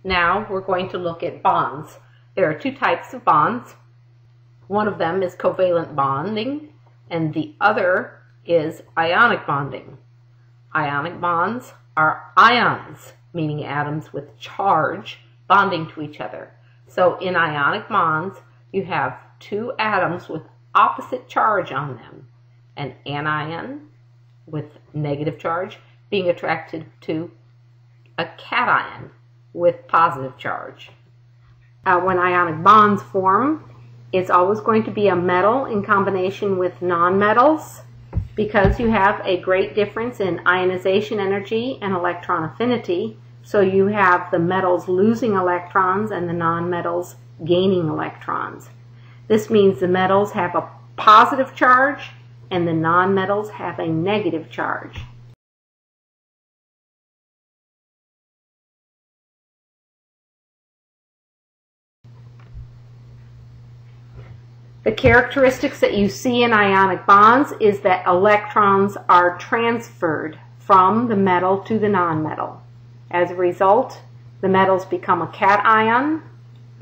Now we're going to look at bonds. There are two types of bonds. One of them is covalent bonding, and the other is ionic bonding. Ionic bonds are ions, meaning atoms with charge, bonding to each other. So in ionic bonds, you have two atoms with opposite charge on them. An anion with negative charge being attracted to a cation with positive charge. When ionic bonds form, it's always going to be a metal in combination with nonmetals, because you have a great difference in ionization energy and electron affinity. So you have the metals losing electrons and the nonmetals gaining electrons. This means the metals have a positive charge and the nonmetals have a negative charge. The characteristics that you see in ionic bonds is that electrons are transferred from the metal to the nonmetal. As a result, the metals become a cation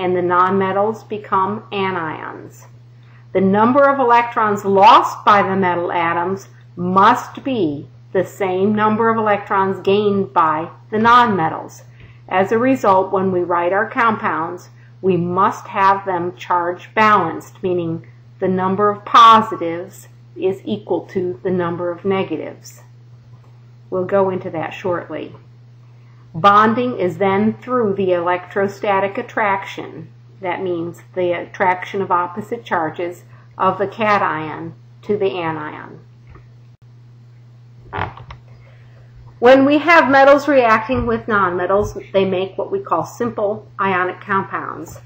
and the nonmetals become anions. The number of electrons lost by the metal atoms must be the same number of electrons gained by the nonmetals. As a result, when we write our compounds, we must have them charge balanced, meaning the number of positives is equal to the number of negatives. We'll go into that shortly. Bonding is then through the electrostatic attraction. That means the attraction of opposite charges of the cation to the anion. When we have metals reacting with nonmetals, they make what we call simple ionic compounds.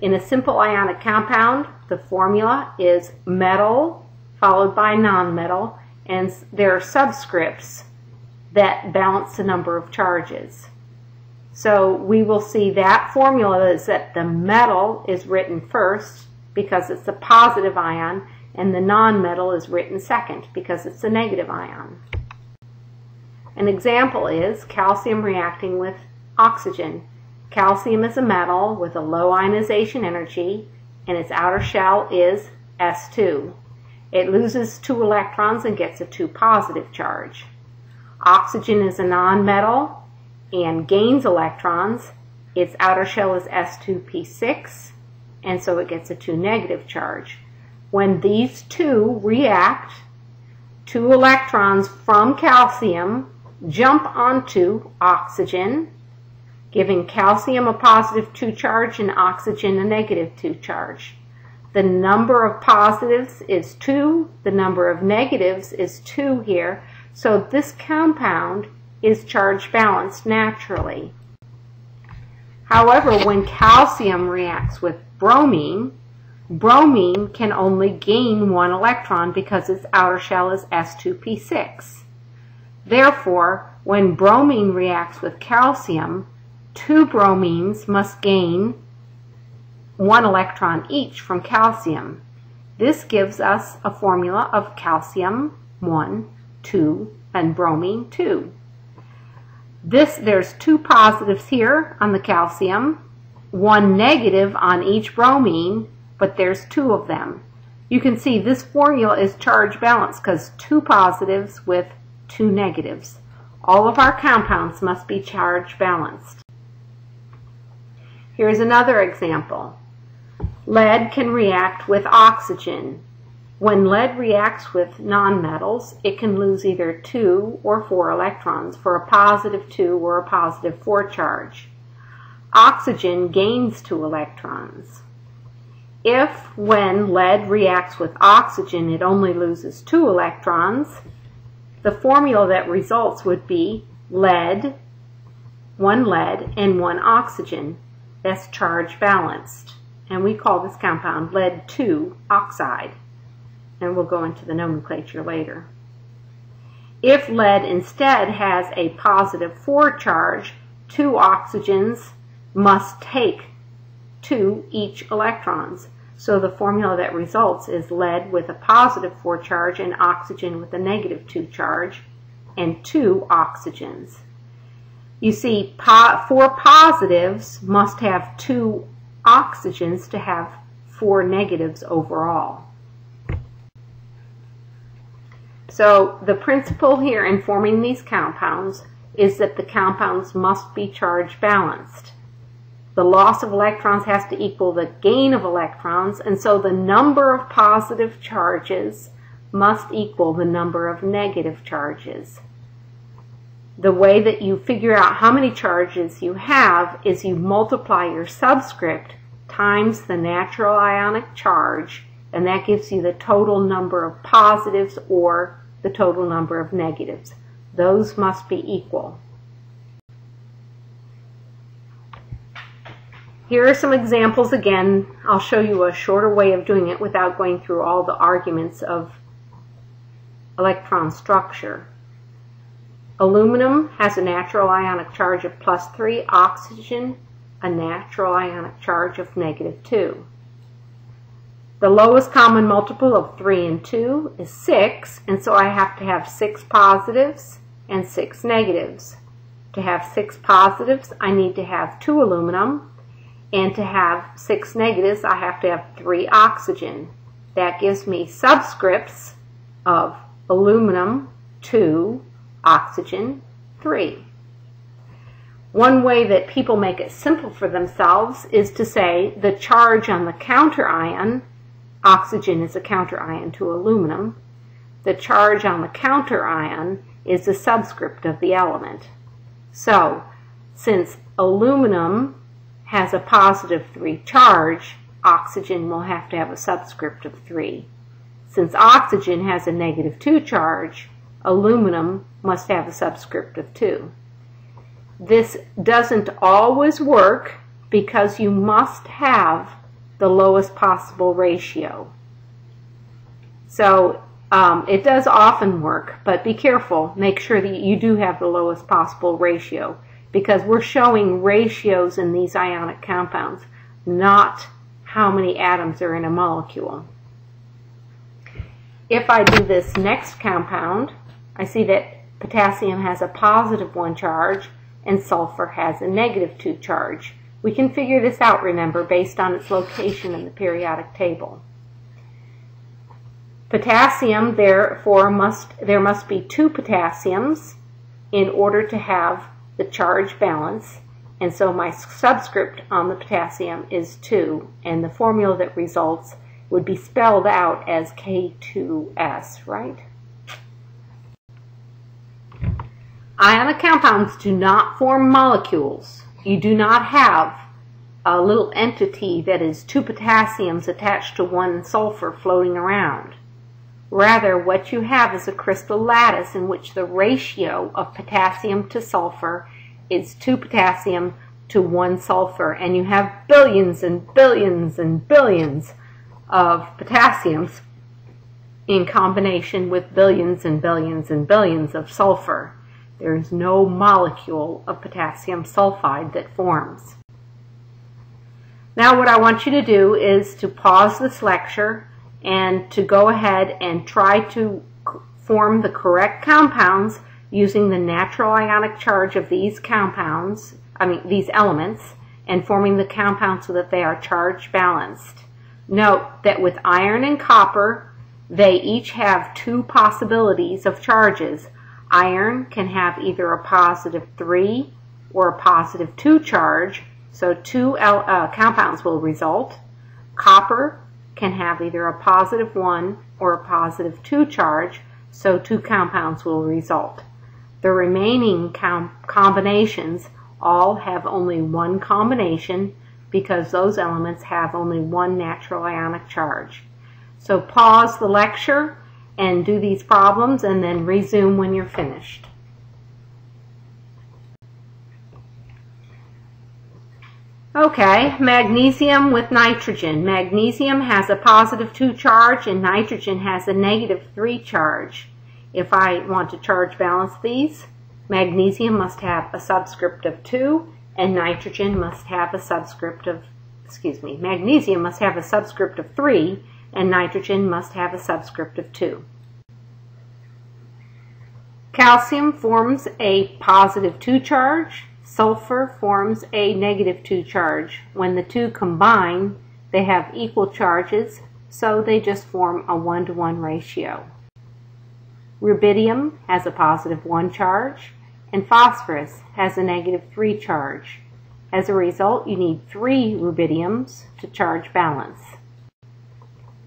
In a simple ionic compound, the formula is metal followed by nonmetal, and there are subscripts that balance the number of charges. So we will see that formula is that the metal is written first because it's a positive ion, and the nonmetal is written second because it's a negative ion. An example is calcium reacting with oxygen. Calcium is a metal with a low ionization energy, and its outer shell is S2. It loses 2 electrons and gets a 2 positive charge. Oxygen is a nonmetal and gains electrons. Its outer shell is S2P6, and so it gets a 2 negative charge. When these two react, 2 electrons from calcium jump onto oxygen, giving calcium a positive 2 charge and oxygen a negative 2 charge. The number of positives is 2, the number of negatives is 2 here, so this compound is charge balanced naturally. However, when calcium reacts with bromine, bromine can only gain 1 electron because its outer shell is S2P6. Therefore, when bromine reacts with calcium, 2 bromines must gain 1 electron each from calcium. This gives us a formula of calcium 1, 2, and bromine 2. There's 2 positives here on the calcium, 1 negative on each bromine, but there's 2 of them. You can see this formula is charge balanced because 2 positives with 2 negatives. All of our compounds must be charge balanced. Here's another example. Lead can react with oxygen. When lead reacts with nonmetals, it can lose either 2 or 4 electrons for a positive 2 or a positive 4 charge. Oxygen gains 2 electrons. If, when lead reacts with oxygen, it only loses 2 electrons, the formula that results would be lead, 1 lead, and 1 oxygen. That's charge balanced. And we call this compound lead-2 oxide. And we'll go into the nomenclature later. If lead instead has a positive 4 charge, 2 oxygens must take 2 each electrons. So the formula that results is lead with a positive 4 charge and oxygen with a negative 2 charge, and 2 oxygens. You see, 4 positives must have 2 oxygens to have 4 negatives overall. So the principle here in forming these compounds is that the compounds must be charge balanced. The loss of electrons has to equal the gain of electrons, and so the number of positive charges must equal the number of negative charges. The way that you figure out how many charges you have is you multiply your subscript times the natural ionic charge, and that gives you the total number of positives or the total number of negatives. Those must be equal. Here are some examples again. I'll show you a shorter way of doing it without going through all the arguments of electron structure. Aluminum has a natural ionic charge of +3, oxygen a natural ionic charge of -2. The lowest common multiple of 3 and 2 is 6, and so I have to have 6 positives and 6 negatives. To have 6 positives, I need to have 2 aluminum, and to have 6 negatives, I have to have 3 oxygen. That gives me subscripts of aluminum 2, oxygen 3. One way that people make it simple for themselves is to say the charge on the counter ion, oxygen is a counter ion to aluminum, the charge on the counter ion is the subscript of the element. So, since aluminum has a +3 charge, oxygen will have to have a subscript of 3. Since oxygen has a -2 charge, aluminum must have a subscript of 2. This doesn't always work because you must have the lowest possible ratio. So it does often work, but be careful. Make sure that you do have the lowest possible ratio, because we're showing ratios in these ionic compounds, not how many atoms are in a molecule. If I do this next compound, I see that potassium has a +1 charge and sulfur has a -2 charge. We can figure this out, remember, based on its location in the periodic table. Potassium, therefore, there must be 2 potassiums in order to have the charge balance, and so my subscript on the potassium is 2, and the formula that results would be spelled out as K2S, right? Ionic compounds do not form molecules. You do not have a little entity that is 2 potassiums attached to 1 sulfur floating around. Rather, what you have is a crystal lattice in which the ratio of potassium to sulfur is 2 potassium to 1 sulfur, and you have billions and billions and billions of potassiums in combination with billions and billions and billions of sulfur. There is no molecule of potassium sulfide that forms. Now what I want you to do is to pause this lecture and to go ahead and try to form the correct compounds using the natural ionic charge of these compounds, these elements, and forming the compounds so that they are charge balanced. Note that with iron and copper, they each have 2 possibilities of charges. Iron can have either a +3 or a +2 charge, so 2 compounds will result. Copper can have either a +1 or a +2 charge, so 2 compounds will result. The remaining combinations all have only 1 combination because those elements have only 1 natural ionic charge. So pause the lecture and do these problems, and then resume when you're finished. Okay, magnesium with nitrogen. Magnesium has a +2 charge and nitrogen has a -3 charge. If I want to charge balance these, magnesium must have a subscript of 2 and nitrogen must have a subscript of, magnesium must have a subscript of 3 and nitrogen must have a subscript of 2. Calcium forms a +2 charge Sulfur forms a -2 charge. When the two combine, they have equal charges, so they just form a 1-to-1 ratio. Rubidium has a +1 charge, and phosphorus has a -3 charge. As a result, you need 3 rubidiums to charge balance.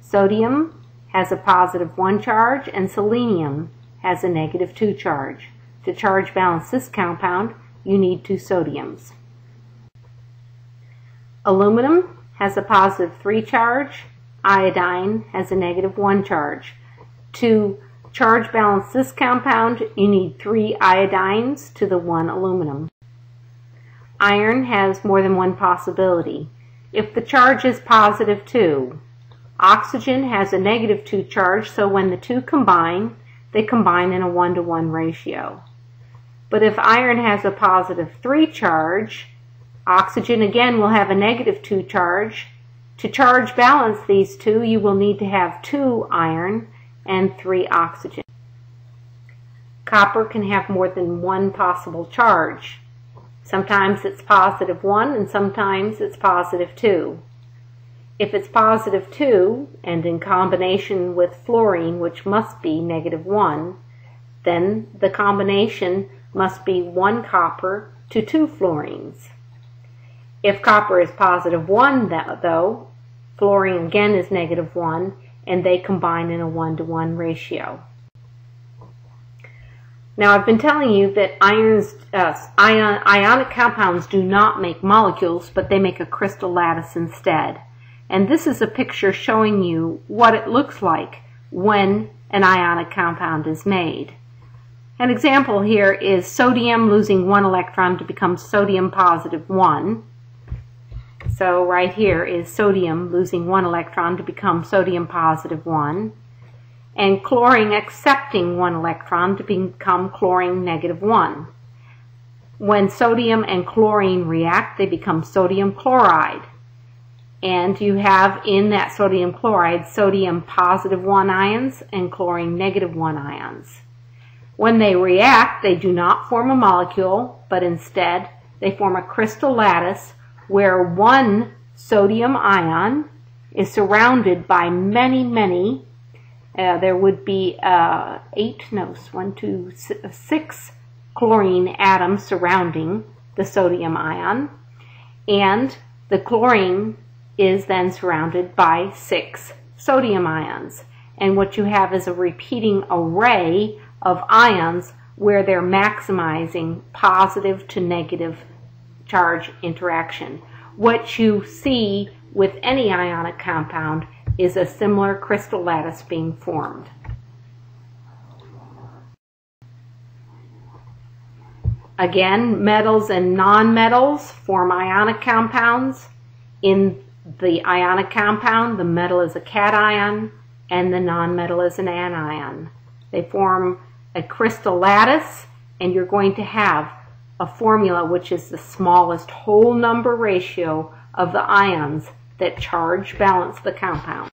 Sodium has a +1 charge, and selenium has a -2 charge. To charge balance this compound, you need 2 sodiums. Aluminum has a +3 charge. Iodine has a -1 charge. To charge balance this compound, you need 3 iodines to the 1 aluminum. Iron has more than one possibility. If the charge is +2, oxygen has a -2 charge, so when the two combine, they combine in a 1-to-1 ratio. But if iron has a +3 charge, oxygen again will have a -2 charge. To charge balance these two, you will need to have 2 iron and 3 oxygen. Copper can have more than one possible charge. Sometimes it's +1 and sometimes it's +2. If it's +2 and in combination with fluorine, which must be -1, then the combination must be 1 copper to 2 fluorines. If copper is +1 though, fluorine again is -1 and they combine in a 1-to-1 ratio. Now I've been telling you that ionic compounds do not make molecules, but they make a crystal lattice instead. And this is a picture showing you what it looks like when an ionic compound is made. An example here is sodium losing 1 electron to become sodium +1. So right here is sodium losing 1 electron to become sodium +1. And chlorine accepting 1 electron to become chlorine -1. When sodium and chlorine react, they become sodium chloride. And you have in that sodium chloride sodium +1 ions and chlorine -1 ions. When they react, they do not form a molecule, but instead they form a crystal lattice where one sodium ion is surrounded by many, there would be 6 chlorine atoms surrounding the sodium ion, and the chlorine is then surrounded by 6 sodium ions. And what you have is a repeating array of ions where they're maximizing positive to negative charge interaction. What you see with any ionic compound is a similar crystal lattice being formed. Again, metals and nonmetals form ionic compounds. In the ionic compound, the metal is a cation and the nonmetal is an anion. They form a crystal lattice, and you're going to have a formula which is the smallest whole number ratio of the ions that charge balance the compound.